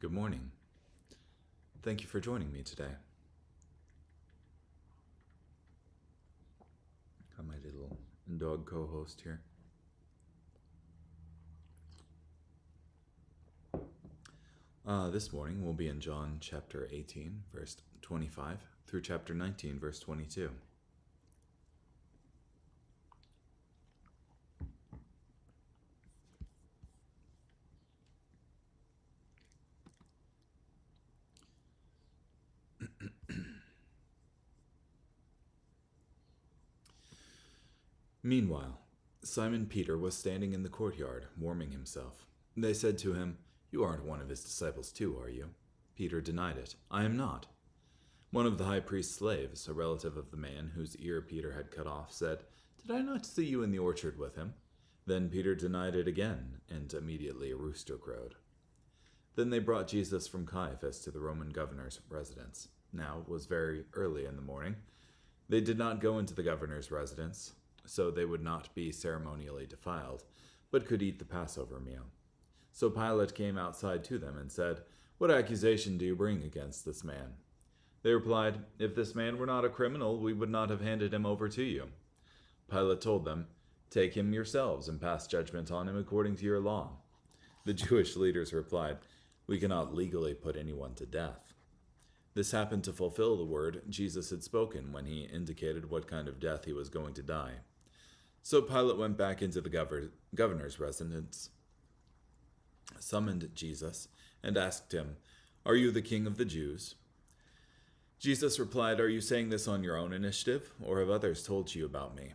Good morning. Thank you for joining me today. Got my little dog co-host here. This morning we'll be in John chapter 18, verse 25, through chapter 19, verse 22. Meanwhile, Simon Peter was standing in the courtyard, warming himself. They said to him, "You aren't one of his disciples too, are you?" Peter denied it. "I am not." One of the high priest's slaves, a relative of the man whose ear Peter had cut off, said, "Did I not see you in the orchard with him?" Then Peter denied it again, and immediately a rooster crowed. Then they brought Jesus from Caiaphas to the Roman governor's residence. Now it was very early in the morning. They did not go into the governor's residence, so they would not be ceremonially defiled, but could eat the Passover meal. So Pilate came outside to them and said, "What accusation do you bring against this man?" They replied, "If this man were not a criminal, we would not have handed him over to you." Pilate told them, "Take him yourselves and pass judgment on him according to your law." The Jewish leaders replied, "We cannot legally put anyone to death." This happened to fulfill the word Jesus had spoken when he indicated what kind of death he was going to die. So Pilate went back into the governor's residence, summoned Jesus, and asked him, "Are you the king of the Jews?" Jesus replied, "Are you saying this on your own initiative, or have others told you about me?"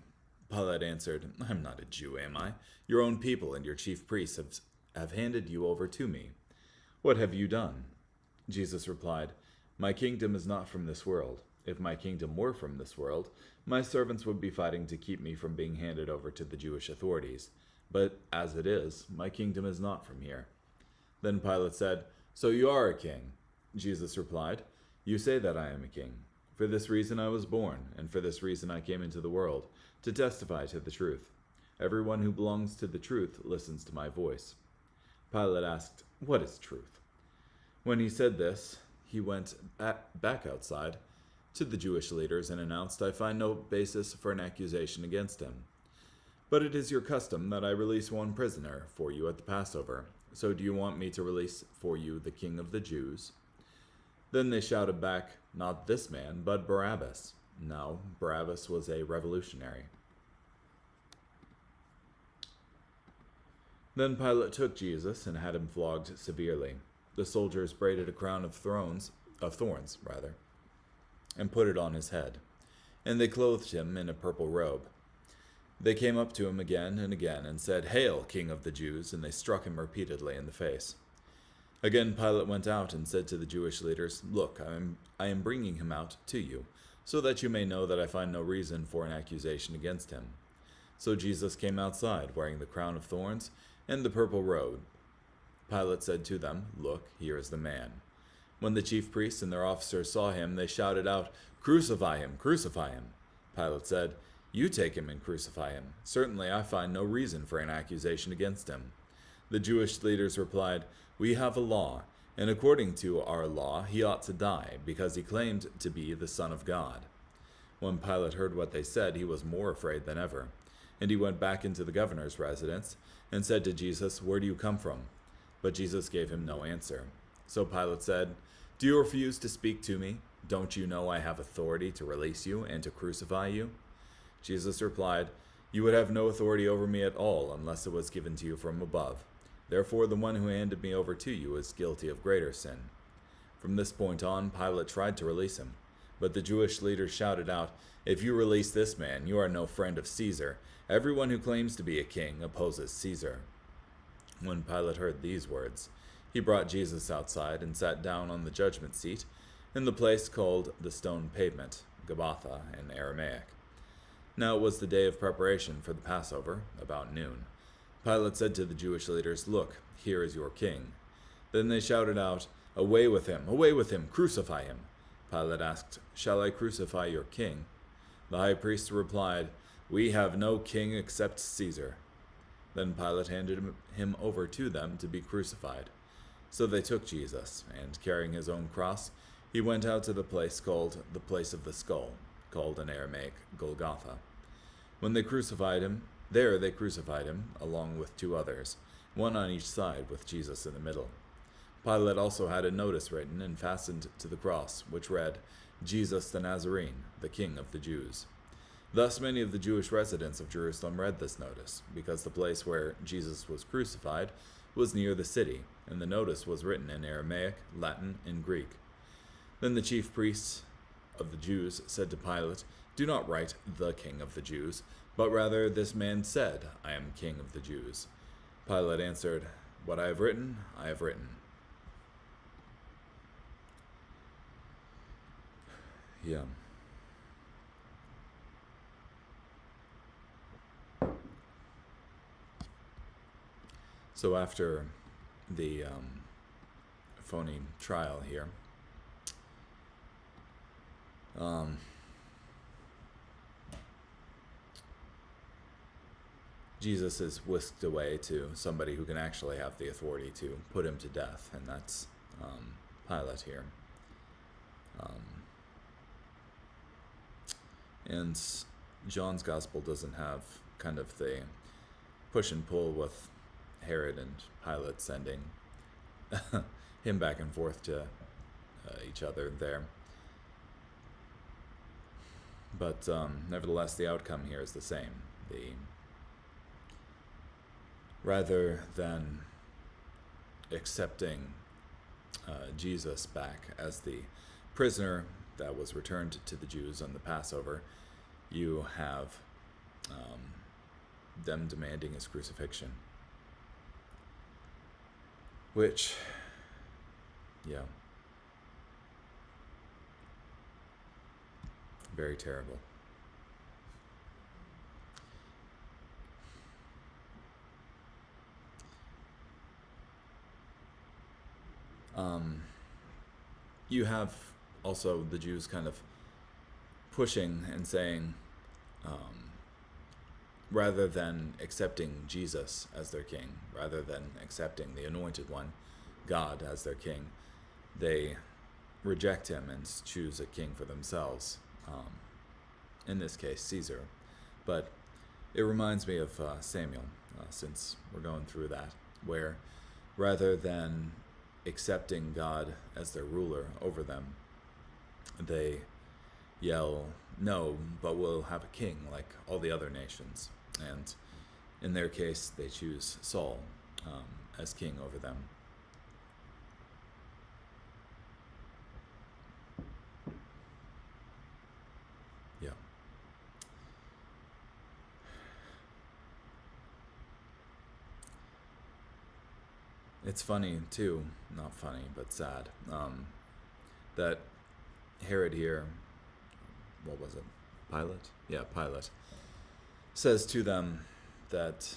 Pilate answered, "I'm not a Jew, am I? Your own people and your chief priests have handed you over to me. What have you done?" Jesus replied, "My kingdom is not from this world. If my kingdom were from this world, my servants would be fighting to keep me from being handed over to the Jewish authorities. But as it is, my kingdom is not from here." Then Pilate said, "So you are a king?" Jesus replied, "You say that I am a king. For this reason I was born, and for this reason I came into the world, to testify to the truth. Everyone who belongs to the truth listens to my voice." Pilate asked, "What is truth?" When he said this, he went back outside to the Jewish leaders and announced, "I find no basis for an accusation against him. But it is your custom that I release one prisoner for you at the Passover. So do you want me to release for you the king of the Jews?" Then they shouted back, "Not this man, but Barabbas." Now, Barabbas was a revolutionary. Then Pilate took Jesus and had him flogged severely. The soldiers braided a crown of thorns, and put it on his head, and they clothed him in a purple robe. They came up to him again and again and said, "Hail, King of the Jews," and they struck him repeatedly in the face. Again Pilate went out and said to the Jewish leaders, "Look, I am bringing him out to you, so that you may know that I find no reason for an accusation against him." So Jesus came outside, wearing the crown of thorns and the purple robe. Pilate said to them, "Look, here is the man." When the chief priests and their officers saw him, they shouted out, "Crucify him! Crucify him!" Pilate said, "You take him and crucify him. Certainly I find no reason for an accusation against him." The Jewish leaders replied, "We have a law, and according to our law he ought to die, because he claimed to be the Son of God." When Pilate heard what they said, he was more afraid than ever. And he went back into the governor's residence and said to Jesus, "Where do you come from?" But Jesus gave him no answer. So Pilate said, "Do you refuse to speak to me? Don't you know I have authority to release you and to crucify you?" Jesus replied, "You would have no authority over me at all unless it was given to you from above. Therefore the one who handed me over to you is guilty of greater sin." From this point on, Pilate tried to release him. But the Jewish leaders shouted out, "If you release this man, you are no friend of Caesar. Everyone who claims to be a king opposes Caesar." When Pilate heard these words, he brought Jesus outside and sat down on the judgment seat in the place called the Stone Pavement, Gabbatha in Aramaic. Now it was the day of preparation for the Passover, about noon. Pilate said to the Jewish leaders, "Look, here is your king." Then they shouted out, "Away with him! Away with him! Crucify him!" Pilate asked, "Shall I crucify your king?" The high priest replied, "We have no king except Caesar." Then Pilate handed him over to them to be crucified. So they took Jesus, and carrying his own cross, he went out to the place called the place of the skull, called in Aramaic Golgotha. When they crucified him, they crucified him, along with 2 others, one on each side, with Jesus in the middle. Pilate also had a notice written and fastened to the cross, which read, Jesus the Nazarene, the King of the Jews. Thus many of the Jewish residents of Jerusalem read this notice, because the place where Jesus was crucified was near the city, and the notice was written in Aramaic, Latin, and Greek. Then the chief priests of the Jews said to Pilate, Do not write, the King of the Jews, but rather, this man said, I am King of the Jews. Pilate answered, What I have written, I have written. Yeah. So after the phony trial here, Jesus is whisked away to somebody who can actually have the authority to put him to death, and that's Pilate here. And John's gospel doesn't have kind of the push and pull with Herod and Pilate sending him back and forth to each other there. But nevertheless, the outcome here is the same. Rather than accepting Jesus back as the prisoner that was returned to the Jews on the Passover, you have them demanding his crucifixion. Which, yeah, very terrible. You have also the Jews kind of pushing and saying, rather than accepting Jesus as their king, rather than accepting the anointed one, God, as their king, they reject him and choose a king for themselves. In this case, Caesar. But it reminds me of Samuel, since we're going through that, where rather than accepting God as their ruler over them, they yell, no, but we'll have a king like all the other nations. And in their case, they choose Saul as king over them. Yeah. It's funny, too, not funny, but sad, that Herod here, what was it, Pilate? Yeah, Pilate, says to them that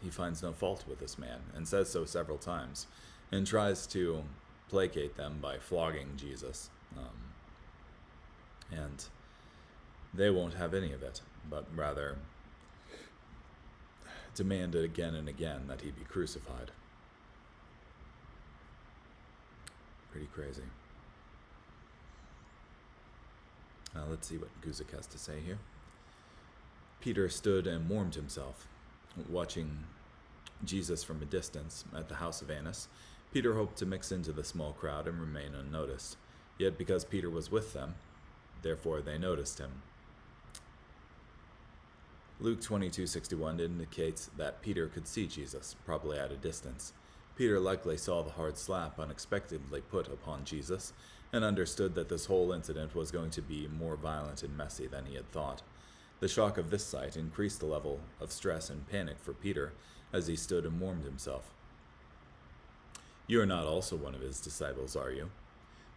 he finds no fault with this man, and says so several times, and tries to placate them by flogging Jesus. And they won't have any of it, but rather demanded again and again that he be crucified. Pretty crazy. Let's see what Guzik has to say here. Peter stood and warmed himself, watching Jesus from a distance at the house of Annas. Peter hoped to mix into the small crowd and remain unnoticed. Yet because Peter was with them, therefore they noticed him. Luke 22:61 indicates that Peter could see Jesus, probably at a distance. Peter likely saw the hard slap unexpectedly put upon Jesus, and understood that this whole incident was going to be more violent and messy than he had thought. The shock of this sight increased the level of stress and panic for Peter as he stood and warmed himself. You are not also one of his disciples, are you?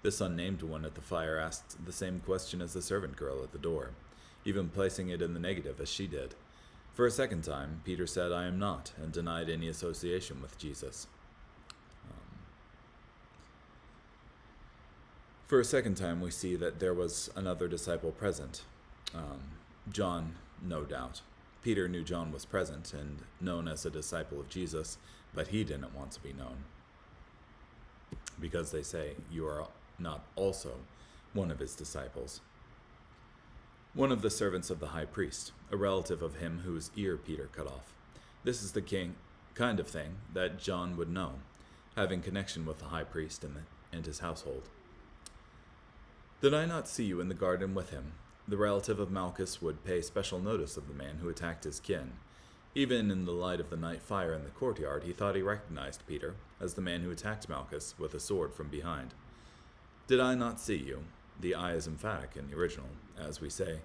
This unnamed one at the fire asked the same question as the servant girl at the door, even placing it in the negative as she did. For a second time, Peter said, I am not, and denied any association with Jesus. For a second time, we see that there was another disciple present. John, no doubt. Peter knew John was present and known as a disciple of Jesus, but he didn't want to be known. because they say, "You are not also one of his disciples." One of the servants of the high priest, a relative of him whose ear Peter cut off. This is the kind of thing that John would know, having connection with the high priest and his household. "Did I not see you in the garden with him?" The relative of Malchus would pay special notice of the man who attacked his kin. Even in the light of the night fire in the courtyard, he thought he recognized Peter as the man who attacked Malchus with a sword from behind. "Did I not see you?" The I is emphatic in the original, as we say,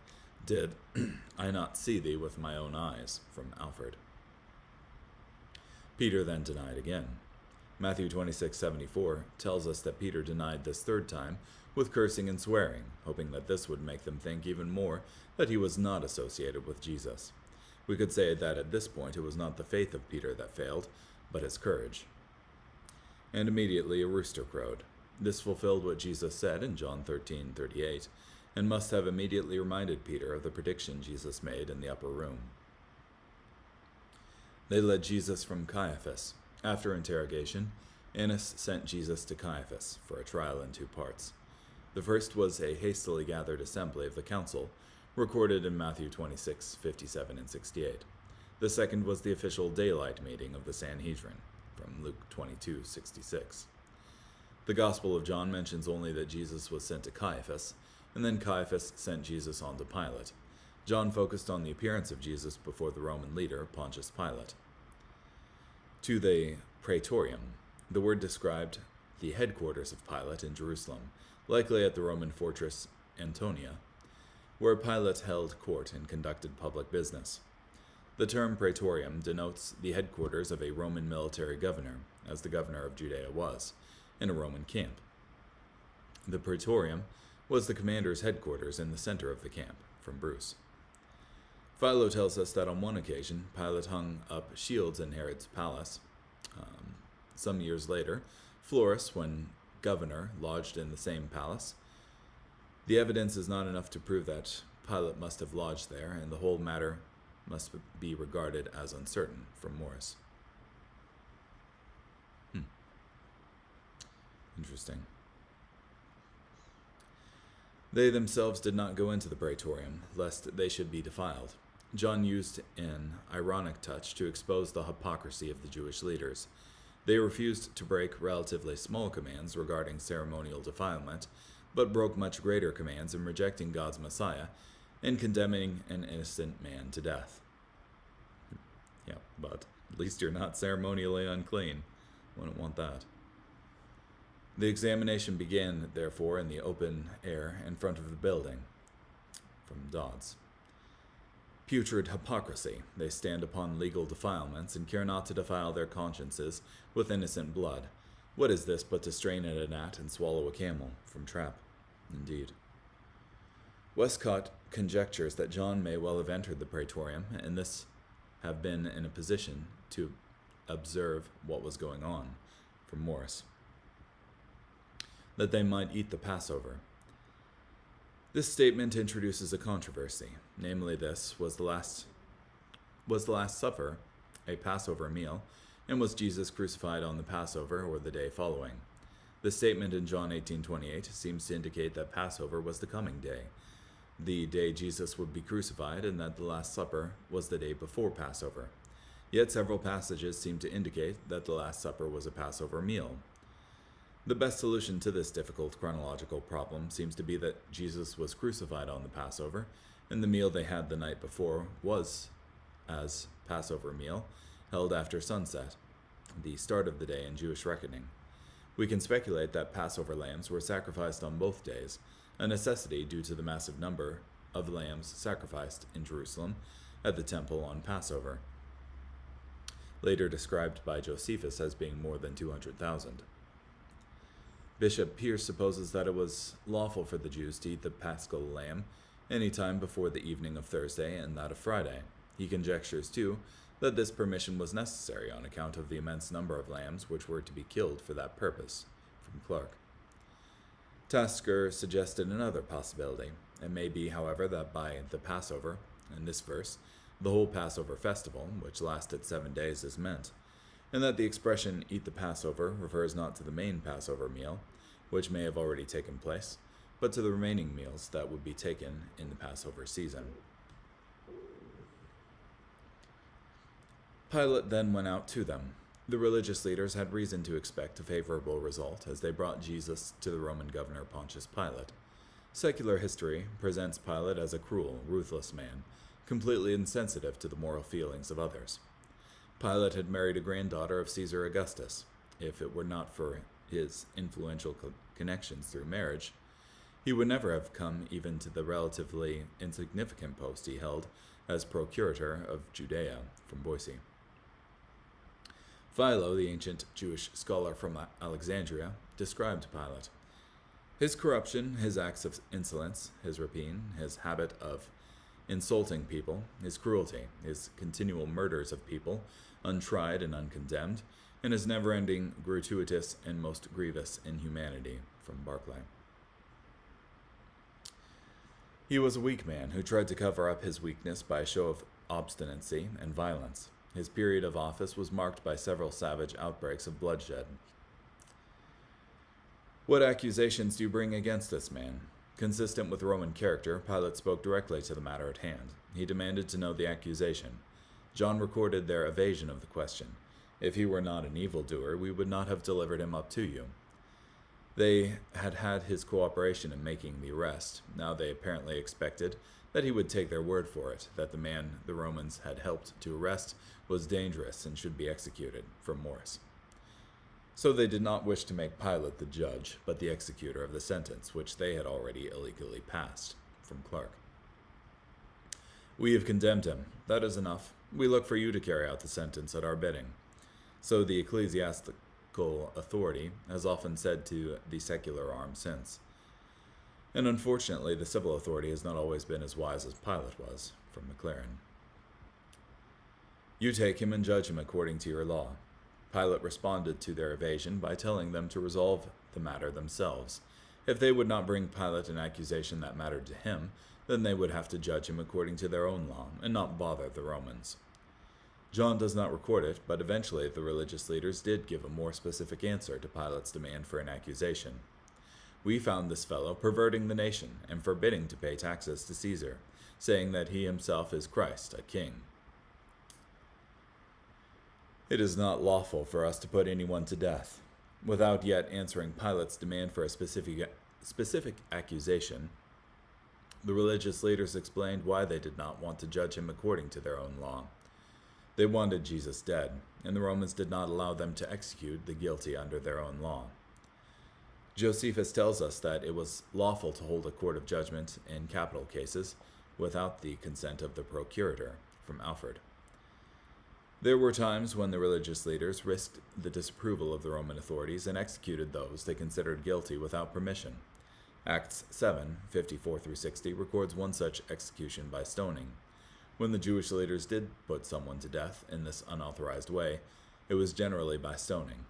"Did I not see thee with my own eyes?" from Alfred. Peter then denied again. Matthew 26:74 tells us that Peter denied this third time with cursing and swearing, hoping that this would make them think even more that he was not associated with Jesus. We could say that at this point it was not the faith of Peter that failed, but his courage. And immediately a rooster crowed. This fulfilled what Jesus said in John 13:38, and must have immediately reminded Peter of the prediction Jesus made in the upper room. They led Jesus from Caiaphas. After interrogation, Annas sent Jesus to Caiaphas for a trial in two parts. The first was a hastily gathered assembly of the council, recorded in Matthew 26:57 and 68. The second was the official daylight meeting of the Sanhedrin, from Luke 22:66. The Gospel of John mentions only that Jesus was sent to Caiaphas, and then Caiaphas sent Jesus on to Pilate. John focused on the appearance of Jesus before the Roman leader, Pontius Pilate. To the praetorium, the word described the headquarters of Pilate in Jerusalem, likely at the Roman fortress Antonia, where Pilate held court and conducted public business. The term praetorium denotes the headquarters of a Roman military governor, as the governor of Judea was, in a Roman camp. The praetorium was the commander's headquarters in the center of the camp, from Bruce. Philo tells us that on one occasion, Pilate hung up shields in Herod's palace. Some years later, Florus, when governor, lodged in the same palace. The evidence is not enough to prove that Pilate must have lodged there, and the whole matter must be regarded as uncertain, from Morris. Interesting. They themselves did not go into the praetorium, lest they should be defiled. John used an ironic touch to expose the hypocrisy of the Jewish leaders. They refused to break relatively small commands regarding ceremonial defilement, but broke much greater commands in rejecting God's Messiah and condemning an innocent man to death. Yeah, but at least you're not ceremonially unclean. Wouldn't want that. The examination began, therefore, in the open air in front of the building. From Dodds. Putrid hypocrisy. They stand upon legal defilements and care not to defile their consciences with innocent blood. What is this but to strain at a gnat and swallow a camel? From Trapp. Indeed. Westcott conjectures that John may well have entered the praetorium, and this have been in a position to observe what was going on. From Morris. That they might eat the Passover. This statement introduces a controversy, namely this, was the Last Supper a Passover meal, and was Jesus crucified on the Passover or the day following? The statement in John 18:28 seems to indicate that Passover was the coming day, the day Jesus would be crucified, and that the Last Supper was the day before Passover. Yet several passages seem to indicate that the Last Supper was a Passover meal. The best solution to this difficult chronological problem seems to be that Jesus was crucified on the Passover, and the meal they had the night before was, as Passover meal, held after sunset, the start of the day in Jewish reckoning. We can speculate that Passover lambs were sacrificed on both days, a necessity due to the massive number of lambs sacrificed in Jerusalem at the temple on Passover, later described by Josephus as being more than 200,000. Bishop Pierce supposes that it was lawful for the Jews to eat the paschal lamb any time before the evening of Thursday and that of Friday. He conjectures, too, that this permission was necessary on account of the immense number of lambs which were to be killed for that purpose. From Clark. Tasker suggested another possibility. It may be, however, that by the Passover, in this verse, the whole Passover festival, which lasted 7 days, is meant. and that the expression eat the Passover refers not to the main Passover meal, which may have already taken place, but to the remaining meals that would be taken in the Passover season. Pilate then went out to them. The religious leaders had reason to expect a favorable result as they brought Jesus to the Roman governor Pontius Pilate. Secular history presents Pilate as a cruel, ruthless man, completely insensitive to the moral feelings of others. Pilate had married a granddaughter of Caesar Augustus. If it were not for his influential connections through marriage, he would never have come even to the relatively insignificant post he held as procurator of Judea from Boise. Philo, the ancient Jewish scholar from Alexandria, described Pilate. His corruption, his acts of insolence, his rapine, his habit of insulting people, his cruelty, his continual murders of people, untried and uncondemned, and his never-ending, gratuitous, and most grievous inhumanity, from Barclay. He was a weak man who tried to cover up his weakness by a show of obstinacy and violence. His period of office was marked by several savage outbreaks of bloodshed. What accusations do you bring against this man? Consistent with Roman character, Pilate spoke directly to the matter at hand. He demanded to know the accusation. John recorded their evasion of the question. If he were not an evildoer, we would not have delivered him up to you. They had had his cooperation in making the arrest. Now they apparently expected that he would take their word for it, that the man the Romans had helped to arrest was dangerous and should be executed, from Morris. So they did not wish to make Pilate the judge, but the executor of the sentence, which they had already illegally passed, from Clark. We have condemned him. That is enough. We look for you to carry out the sentence at our bidding. So the ecclesiastical authority has often said to the secular arm since. And unfortunately, the civil authority has not always been as wise as Pilate was, from McLaren. You take him and judge him according to your law. Pilate responded to their evasion by telling them to resolve the matter themselves. If they would not bring Pilate an accusation that mattered to him, then they would have to judge him according to their own law, and not bother the Romans. John does not record it, but eventually the religious leaders did give a more specific answer to Pilate's demand for an accusation. We found this fellow perverting the nation and forbidding to pay taxes to Caesar, saying that he himself is Christ, a king. It is not lawful for us to put anyone to death. Without yet answering Pilate's demand for a specific accusation, the religious leaders explained why they did not want to judge him according to their own law. They wanted Jesus dead, and the Romans did not allow them to execute the guilty under their own law. Josephus tells us that it was lawful to hold a court of judgment in capital cases without the consent of the procurator, from Alfred. There were times when the religious leaders risked the disapproval of the Roman authorities and executed those they considered guilty without permission. Acts 7:54-60 records one such execution by stoning. When the Jewish leaders did put someone to death in this unauthorized way, it was generally by stoning.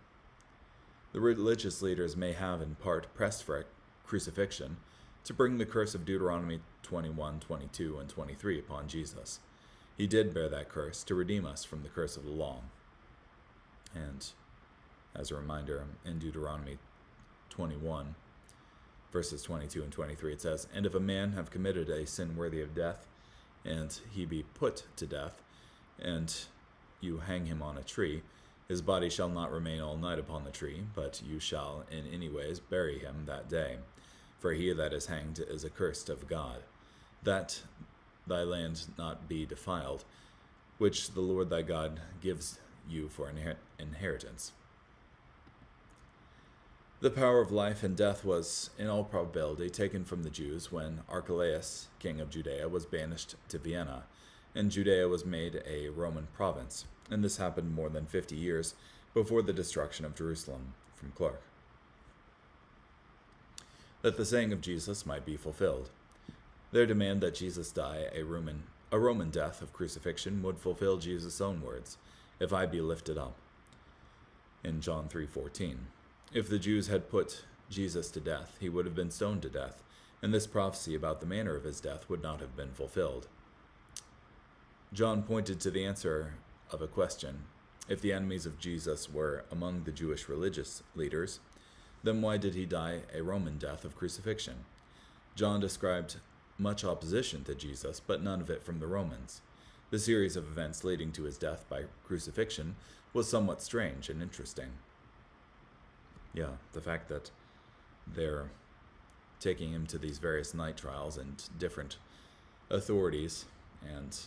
The religious leaders may have in part pressed for crucifixion to bring the curse of Deuteronomy 21, 22, and 23 upon Jesus. He did bear that curse to redeem us from the curse of the law. And as a reminder, in Deuteronomy 21, verses 22 and 23, it says, And if a man have committed a sin worthy of death, and he be put to death, and you hang him on a tree, his body shall not remain all night upon the tree, but you shall in any ways bury him that day. For he that is hanged is accursed of God, that thy land not be defiled, which the Lord thy God gives you for inheritance. The power of life and death was, in all probability, taken from the Jews when Archelaus, king of Judea, was banished to Vienna, and Judea was made a Roman province, and this happened more than 50 years before the destruction of Jerusalem, from Clark. That the saying of Jesus might be fulfilled. Their demand that Jesus die a Roman death of crucifixion would fulfill Jesus' own words, "If I be lifted up," in John 3:14. If the Jews had put Jesus to death, he would have been stoned to death, and this prophecy about the manner of his death would not have been fulfilled. John pointed to the answer of a question If the enemies of Jesus were among the Jewish religious leaders, then why did he die a Roman death of crucifixion? John described much opposition to Jesus, but none of it from the Romans. The series of events leading to his death by crucifixion was somewhat strange and interesting. Yeah, the fact that they're taking him to these various night trials and different authorities and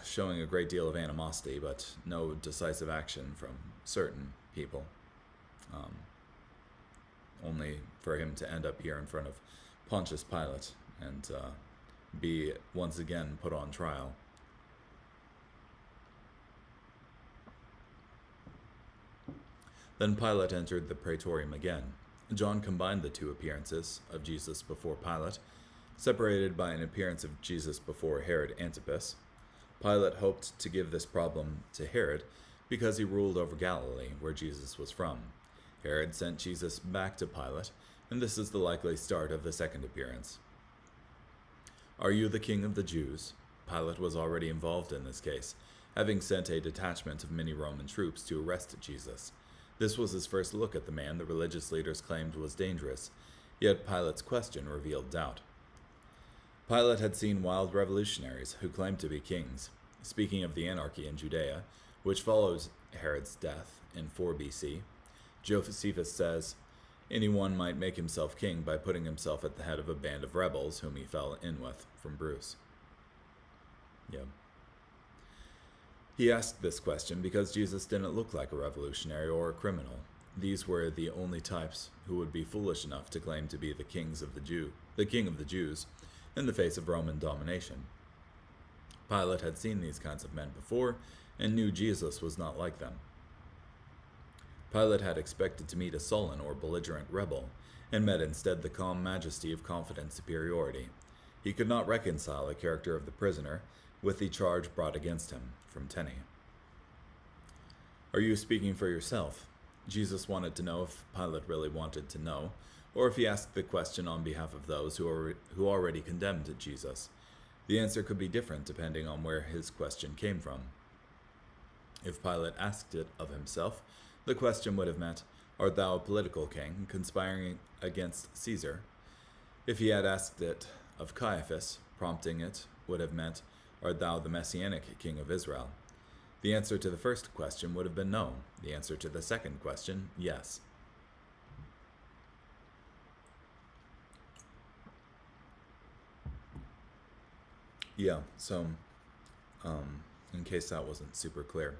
showing a great deal of animosity, but no decisive action from certain people. Only for him to end up here in front of Pontius Pilate and be once again put on trial. Then Pilate entered the praetorium again. John combined the two appearances of Jesus before Pilate, separated by an appearance of Jesus before Herod Antipas. Pilate hoped to give this problem to Herod because he ruled over Galilee, where Jesus was from. Herod sent Jesus back to Pilate, and this is the likely start of the second appearance. "Are you the king of the Jews?" Pilate was already involved in this case, having sent a detachment of many Roman troops to arrest Jesus. This was his first look at the man the religious leaders claimed was dangerous, yet Pilate's question revealed doubt. Pilate had seen wild revolutionaries who claimed to be kings. Speaking of the anarchy in Judea, which follows Herod's death in 4 BC, Josephus says, "Anyone might make himself king by putting himself at the head of a band of rebels whom he fell in with," from Bruce. Yeah. He asked this question because Jesus didn't look like a revolutionary or a criminal. These were the only types who would be foolish enough to claim to be the king of the Jews, in the face of Roman domination. Pilate had seen these kinds of men before and knew Jesus was not like them. Pilate had expected to meet a sullen or belligerent rebel, and met instead the calm majesty of confident superiority. He could not reconcile the character of the prisoner with the charge brought against him, from Tenney. "Are you speaking for yourself?" Jesus wanted to know if Pilate really wanted to know, or if he asked the question on behalf of those who already condemned Jesus. The answer could be different depending on where his question came from. If Pilate asked it of himself, the question would have meant, "Art thou a political king, conspiring against Caesar?" If he had asked it of Caiaphas, prompting it would have meant, "Art thou the Messianic king of Israel?" The answer to the first question would have been no. The answer to the second question, yes. Yeah, so, in case that wasn't super clear.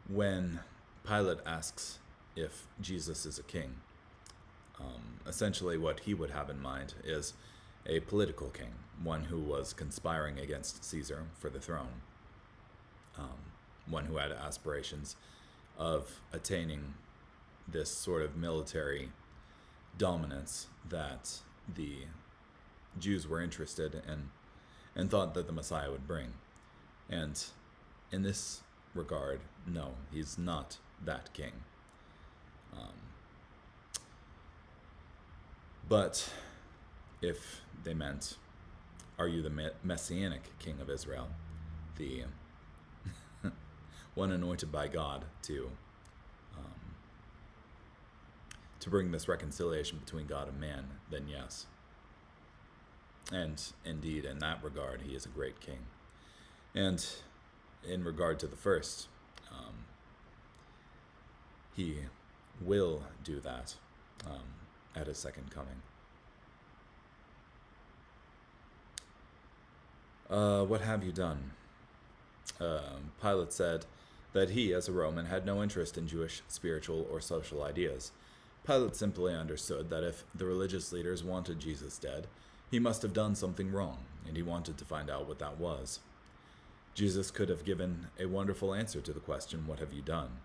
When Pilate asks if Jesus is a king, essentially what he would have in mind is a political king, one who was conspiring against Caesar for the throne, one who had aspirations of attaining this sort of military dominance that the Jews were interested in and thought that the Messiah would bring. And in this regard, no, he's not that king. But if they meant, "Are you the Messianic king of Israel?" the one anointed by God to bring this reconciliation between God and man, then yes. And indeed, in that regard, he is a great king. And in regard to the first, he will do that at his second coming. What have you done? Pilate said that he, as a Roman, had no interest in Jewish spiritual or social ideas. Pilate simply understood that if the religious leaders wanted Jesus dead, he must have done something wrong, and he wanted to find out what that was. Jesus could have given a wonderful answer to the question, "What have you done?"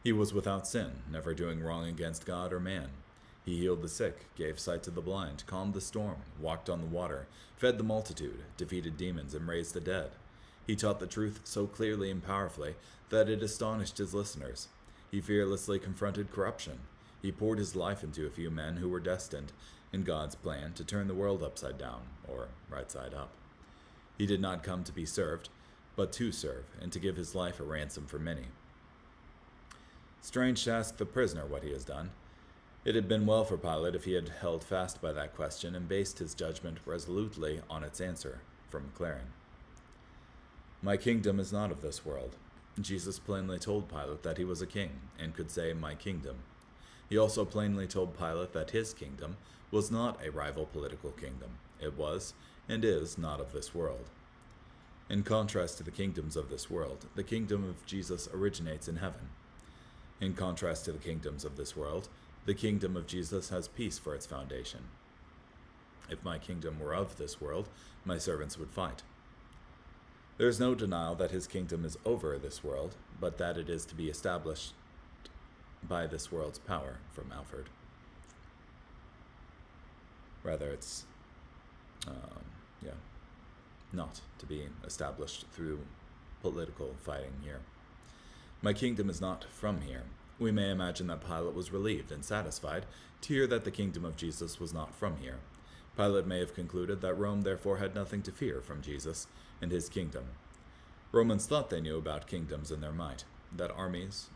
He was without sin, never doing wrong against God or man. He healed the sick, gave sight to the blind, calmed the storm, walked on the water, fed the multitude, defeated demons, and raised the dead. He taught the truth so clearly and powerfully that it astonished his listeners. He fearlessly confronted corruption. He poured his life into a few men who were destined, in God's plan to turn the world upside down, or right side up. He did not come to be served, but to serve, and to give his life a ransom for many. Strange to ask the prisoner what he has done. It had been well for Pilate if he had held fast by that question and based his judgment resolutely on its answer, from Clarion. My kingdom is not of this world. Jesus plainly told Pilate that he was a king, and could say, my kingdom. He also plainly told Pilate that his kingdom was not a rival political kingdom. It was, and is, not of this world. In contrast to the kingdoms of this world, the kingdom of Jesus originates in heaven. In contrast to the kingdoms of this world, the kingdom of Jesus has peace for its foundation. If my kingdom were of this world, my servants would fight. There is no denial that his kingdom is over this world, but that it is to be established by this world's power, from Alfred. Rather, it's, not to be established through political fighting here. My kingdom is not from here. We may imagine that Pilate was relieved and satisfied to hear that the kingdom of Jesus was not from here. Pilate may have concluded that Rome therefore had nothing to fear from Jesus and his kingdom. Romans thought they knew about kingdoms and their might, that armies,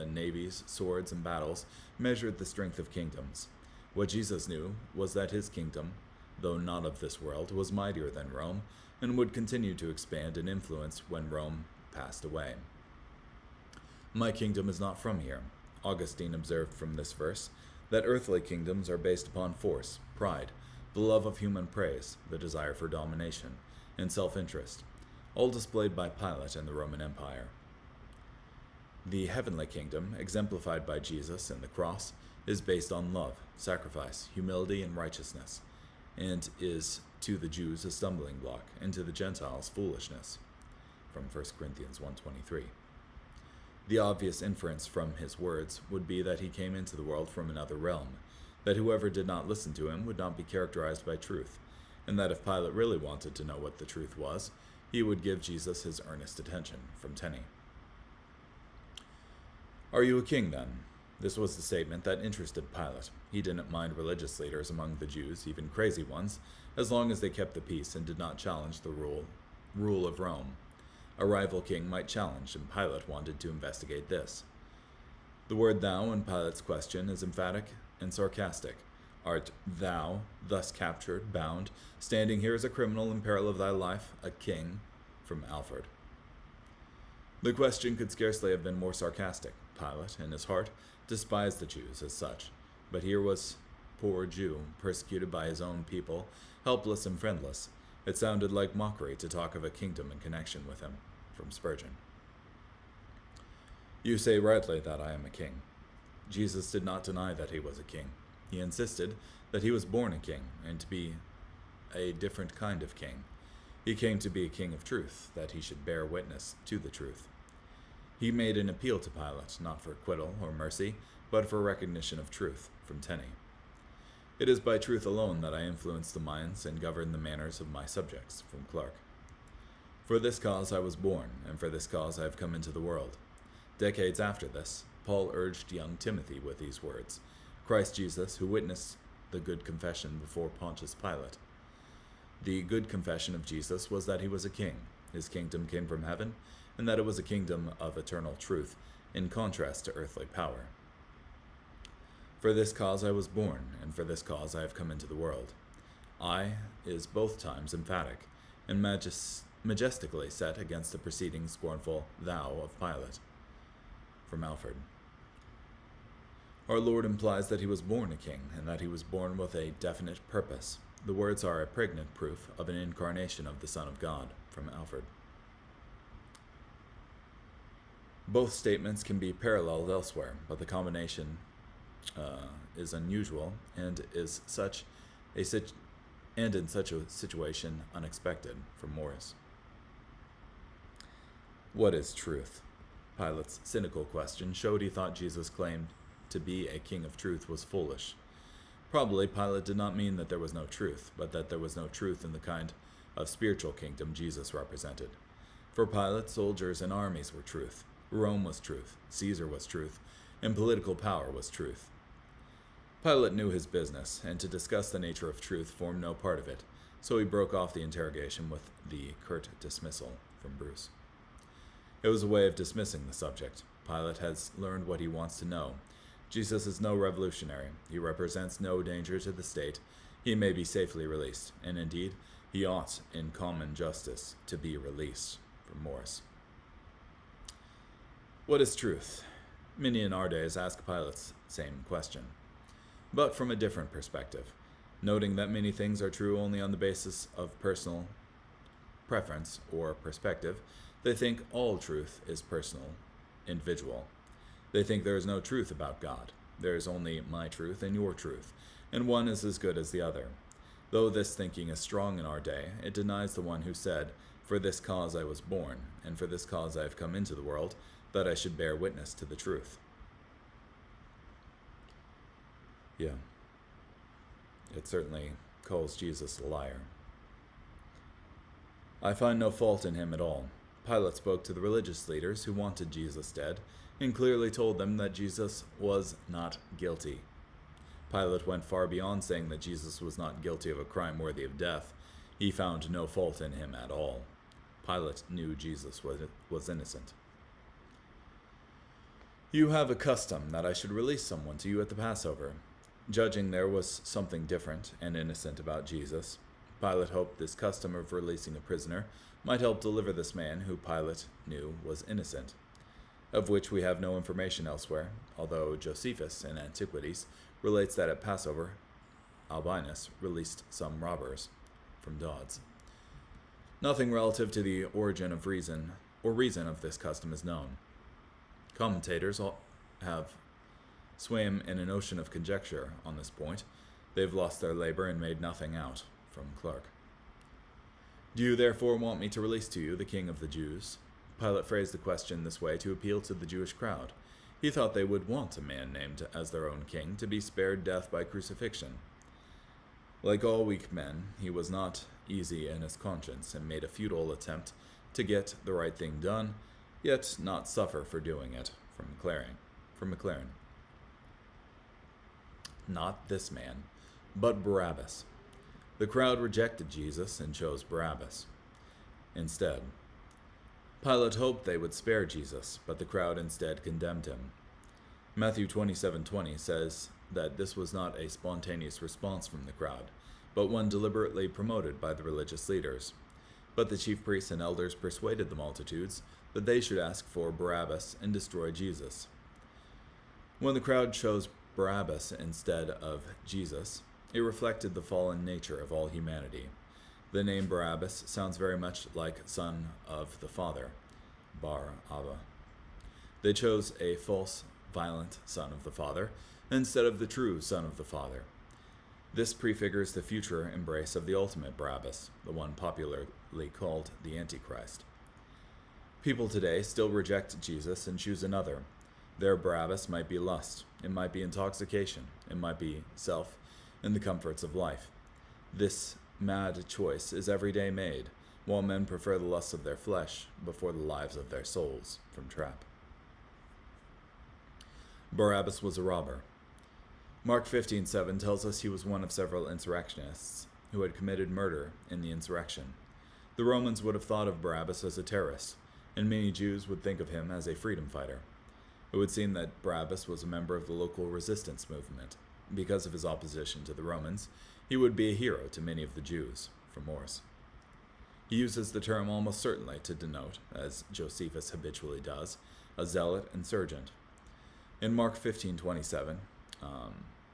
navies, swords, and battles measured the strength of kingdoms. What Jesus knew was that his kingdom, though not of this world, was mightier than Rome, and would continue to expand and influence when Rome passed away. My kingdom is not from here. Augustine observed from this verse that earthly kingdoms are based upon force, pride, the love of human praise, the desire for domination, and self-interest, all displayed by Pilate and the Roman Empire. The heavenly kingdom, exemplified by Jesus and the cross, is based on love, sacrifice, humility, and righteousness, and is to the Jews a stumbling block, and to the Gentiles foolishness, from 1 Corinthians 1:23. The obvious inference from his words would be that he came into the world from another realm, that whoever did not listen to him would not be characterized by truth, and that if Pilate really wanted to know what the truth was, he would give Jesus his earnest attention, from Tenney. Are you a king, then? This was the statement that interested Pilate. He didn't mind religious leaders among the Jews, even crazy ones, as long as they kept the peace and did not challenge the rule of Rome. A rival king might challenge, and Pilate wanted to investigate this. The word thou in Pilate's question is emphatic and sarcastic. Art thou, thus captured, bound, standing here as a criminal in peril of thy life, a king? From Alfred. The question could scarcely have been more sarcastic. Pilate, in his heart, despised the Jews as such, but here was poor Jew, persecuted by his own people, helpless and friendless. It sounded like mockery to talk of a kingdom in connection with him, from Spurgeon. You say rightly that I am a king. Jesus did not deny that he was a king. He insisted that he was born a king, and to be a different kind of king. He came to be a king of truth, that he should bear witness to the truth. He made an appeal to Pilate, not for acquittal or mercy, but for recognition of truth, from Tenney. It is by truth alone that I influence the minds and govern the manners of my subjects, from Clarke. For this cause I was born, and for this cause I have come into the world. Decades after this, Paul urged young Timothy with these words, Christ Jesus, who witnessed the good confession before Pontius Pilate. The good confession of Jesus was that he was a king, his kingdom came from heaven, and that it was a kingdom of eternal truth, in contrast to earthly power. For this cause I was born, and for this cause I have come into the world. I is both times emphatic, and majestically set against the preceding scornful thou of Pilate. From Alfred. Our Lord implies that he was born a king, and that he was born with a definite purpose. The words are a pregnant proof of an incarnation of the Son of God, from Alfred. Both statements can be paralleled elsewhere, but the combination is unusual and in such a situation unexpected, from Morris. What is truth? Pilate's cynical question showed he thought Jesus' claim to be a king of truth was foolish. Probably Pilate did not mean that there was no truth, but that there was no truth in the kind of spiritual kingdom Jesus represented. For Pilate, soldiers and armies were truth. Rome was truth, Caesar was truth, and political power was truth. Pilate knew his business, and to discuss the nature of truth formed no part of it, so he broke off the interrogation with the curt dismissal from Bruce. It was a way of dismissing the subject. Pilate has learned what he wants to know. Jesus is no revolutionary. He represents no danger to the state. He may be safely released, and indeed, he ought, in common justice, to be released. From Morris. What is truth? Many in our days ask Pilate's same question, but from a different perspective, noting that many things are true only on the basis of personal preference or perspective. They think all truth is personal, individual. They think there is no truth about God. There is only my truth and your truth, and one is as good as the other. Though this thinking is strong in our day, it denies the one who said, "For this cause I was born, and for this cause I have come into the world, that I should bear witness to the truth." Yeah. It certainly calls Jesus a liar. I find no fault in him at all. Pilate spoke to the religious leaders who wanted Jesus dead, and clearly told them that Jesus was not guilty. Pilate went far beyond saying that Jesus was not guilty of a crime worthy of death. He found no fault in him at all. Pilate knew Jesus was innocent. "You have a custom that I should release someone to you at the Passover." Judging there was something different and innocent about Jesus, Pilate hoped this custom of releasing a prisoner might help deliver this man who Pilate knew was innocent, of which we have no information elsewhere, although Josephus in Antiquities relates that at Passover, Albinus released some robbers from Dodds. Nothing relative to the origin of reason of this custom is known. Commentators have swam in an ocean of conjecture on this point. They've lost their labor and made nothing out. From Clark. "Do you therefore want me to release to you the King of the Jews?" Pilate phrased the question this way to appeal to the Jewish crowd. He thought they would want a man named as their own king to be spared death by crucifixion. Like all weak men, he was not easy in his conscience and made a futile attempt to get the right thing done, yet not suffer for doing it. From Maclaren. Not this man, but Barabbas. The crowd rejected Jesus and chose Barabbas instead. Pilate hoped they would spare Jesus, but the crowd instead condemned him. Matthew 27:20 says that this was not a spontaneous response from the crowd, but one deliberately promoted by the religious leaders. But the chief priests and elders persuaded the multitudes that they should ask for Barabbas and destroy Jesus. When the crowd chose Barabbas instead of Jesus, it reflected the fallen nature of all humanity. The name Barabbas sounds very much like son of the Father, Bar Abba. They chose a false, violent son of the Father instead of the true Son of the Father. This prefigures the future embrace of the ultimate Barabbas, the one popularly called the Antichrist. People today still reject Jesus and choose another. Their Barabbas might be lust, it might be intoxication, it might be self and the comforts of life. This mad choice is every day made, while men prefer the lusts of their flesh before the lives of their souls. From Trapp. Barabbas was a robber. Mark 15:7 tells us he was one of several insurrectionists who had committed murder in the insurrection. The Romans would have thought of Barabbas as a terrorist, and many Jews would think of him as a freedom fighter. It would seem that Barabbas was a member of the local resistance movement. Because of his opposition to the Romans, he would be a hero to many of the Jews. From Morris. He uses the term almost certainly to denote, as Josephus habitually does, a zealot insurgent. In Mark 15:27,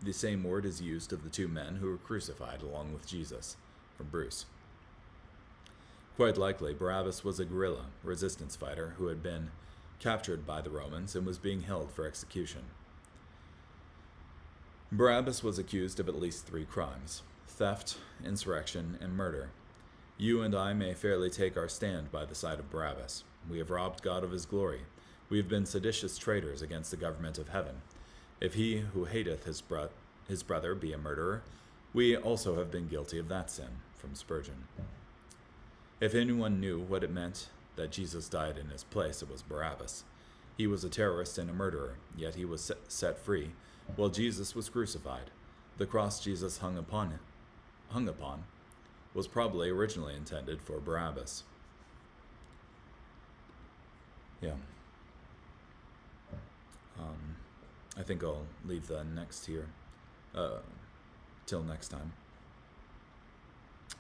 the same word is used of the two men who were crucified along with Jesus. From Bruce. Quite likely, Barabbas was a guerrilla resistance fighter who had been captured by the Romans and was being held for execution. Barabbas was accused of at least 3 crimes: theft, insurrection, and murder. You and I may fairly take our stand by the side of Barabbas. We have robbed God of his glory. We have been seditious traitors against the government of heaven. If he who hateth his brother be a murderer, we also have been guilty of that sin. From Spurgeon. If anyone knew what it meant that Jesus died in his place, it was Barabbas. He was a terrorist and a murderer, yet he was set free, while Jesus was crucified. the cross Jesus hung upon was probably originally intended for Barabbas. Yeah. I think I'll leave the next here till next time.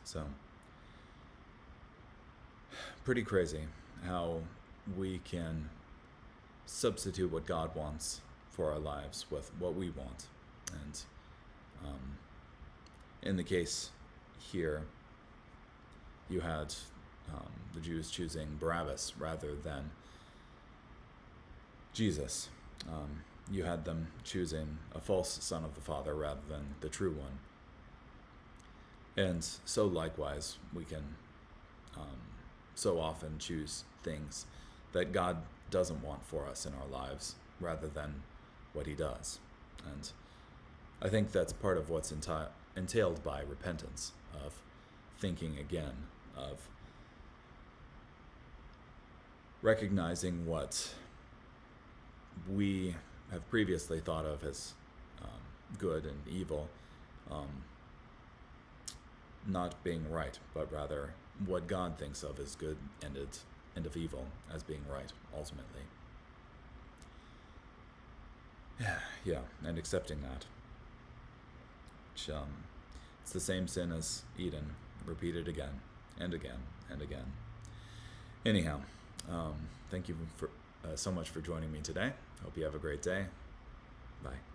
So, pretty crazy how we can substitute what God wants for our lives with what we want. And in the case here, you had the Jews choosing Barabbas rather than Jesus. You had them choosing a false son of the Father rather than the true one. And so likewise, we can so often choose things that God doesn't want for us in our lives rather than what he does. And I think that's part of what's entailed by repentance, of thinking again, of recognizing what we have previously thought of as good and evil, not being right, but rather what God thinks of as good and of evil as being right, ultimately. Yeah, and accepting that. Which, it's the same sin as Eden, repeated again and again and again. Anyhow, thank you for so much for joining me today. Hope you have a great day. Bye.